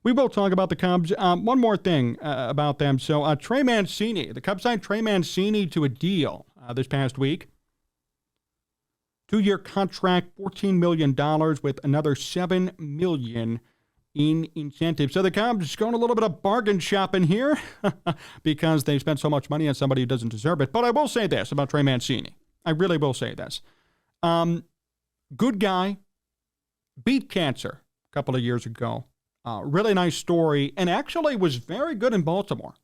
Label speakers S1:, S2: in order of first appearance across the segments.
S1: We will talk about the Cubs. One more thing about them. So Trey Mancini, the Cubs signed Trey Mancini to a deal this past week. 2-year contract, $14 million with another $7 million in incentives. So the Cubs going a little bit of bargain shopping here because they spent so much money on somebody who doesn't deserve it. But I will say this about Trey Mancini. I really will say this. Good guy, beat cancer a couple of years ago. Really nice story, and actually was very good in Baltimore.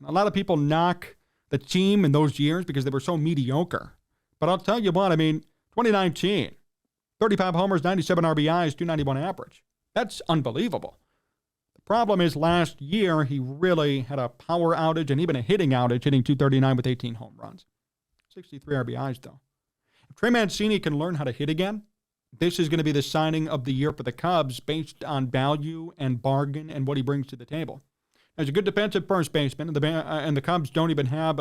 S1: A lot of people knock the team in those years because they were so mediocre. But I'll tell you what, 2019, 35 homers, 97 RBIs, 291 average. That's unbelievable. The problem is last year, he really had a power outage and even a hitting outage, hitting 239 with 18 home runs. 63 RBIs, though. If Trey Mancini can learn how to hit again, this is going to be the signing of the year for the Cubs based on value and bargain and what he brings to the table. He's a good defensive first baseman, and the Cubs don't even have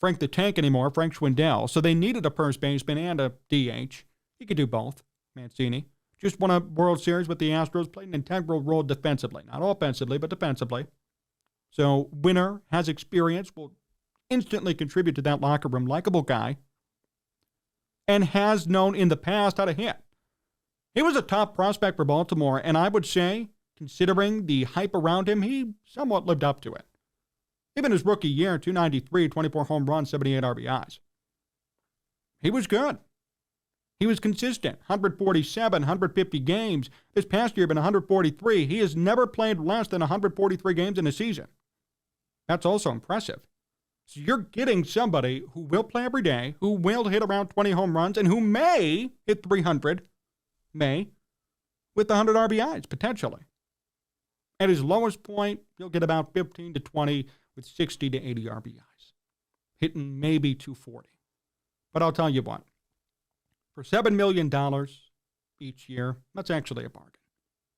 S1: Frank the Tank anymore, Frank Schwindel. So they needed a first baseman and a DH. He could do both, Mancini. Just won a World Series with the Astros, played an integral role defensively. Not offensively, but defensively. So winner, has experience, will instantly contribute to that locker room. Likable guy. And has known in the past how to hit. He was a top prospect for Baltimore, and I would say, considering the hype around him, he somewhat lived up to it. Even his rookie year, 293, 24 home runs, 78 RBIs. He was good. He was consistent. 147, 150 games. This past year, been 143. He has never played less than 143 games in a season. That's also impressive. So you're getting somebody who will play every day, who will hit around 20 home runs, and who may hit 300, with 100 RBIs, potentially. At his lowest point, he'll get about 15 to 20 with 60 to 80 RBIs. Hitting maybe 240. But I'll tell you what, for $7 million each year, that's actually a bargain.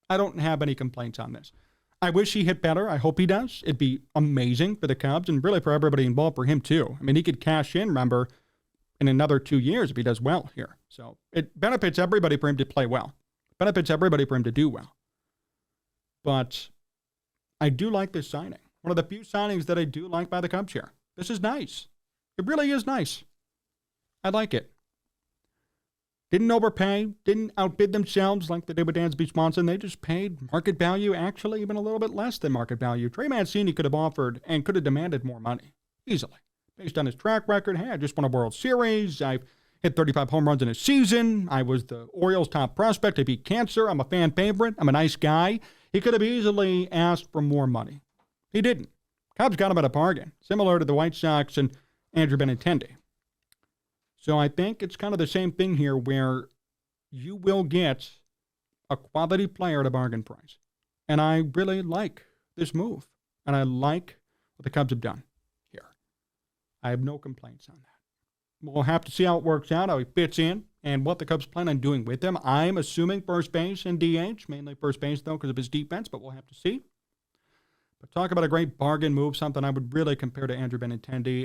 S1: I don't have any complaints on this. I wish he hit better. I hope he does. It'd be amazing for the Cubs and really for everybody involved, for him too. He could cash in, remember, in another 2 years if he does well here. So it benefits everybody for him to play well. Benefits everybody for him to do well. But I do like this signing. One of the few signings that I do like by the Cubs here. This is nice. It really is nice. I like it. Didn't overpay, didn't outbid themselves like they did with Dansby Swanson. They just paid market value, actually even a little bit less than market value. Trey Mancini could have offered and could have demanded more money, easily. Based on his track record, hey, I just won a World Series. I've hit 35 home runs in a season. I was the Orioles' top prospect. I beat cancer. I'm a fan favorite. I'm a nice guy. He could have easily asked for more money. He didn't. Cubs got him at a bargain, similar to the White Sox and Andrew Benintendi. So I think it's kind of the same thing here where you will get a quality player at a bargain price. And I really like this move. And I like what the Cubs have done here. I have no complaints on that. We'll have to see how it works out, how he fits in, and what the Cubs plan on doing with him. I'm assuming first base and DH, mainly first base, though, because of his defense, but we'll have to see. But talk about a great bargain move, something I would really compare to Andrew Benintendi.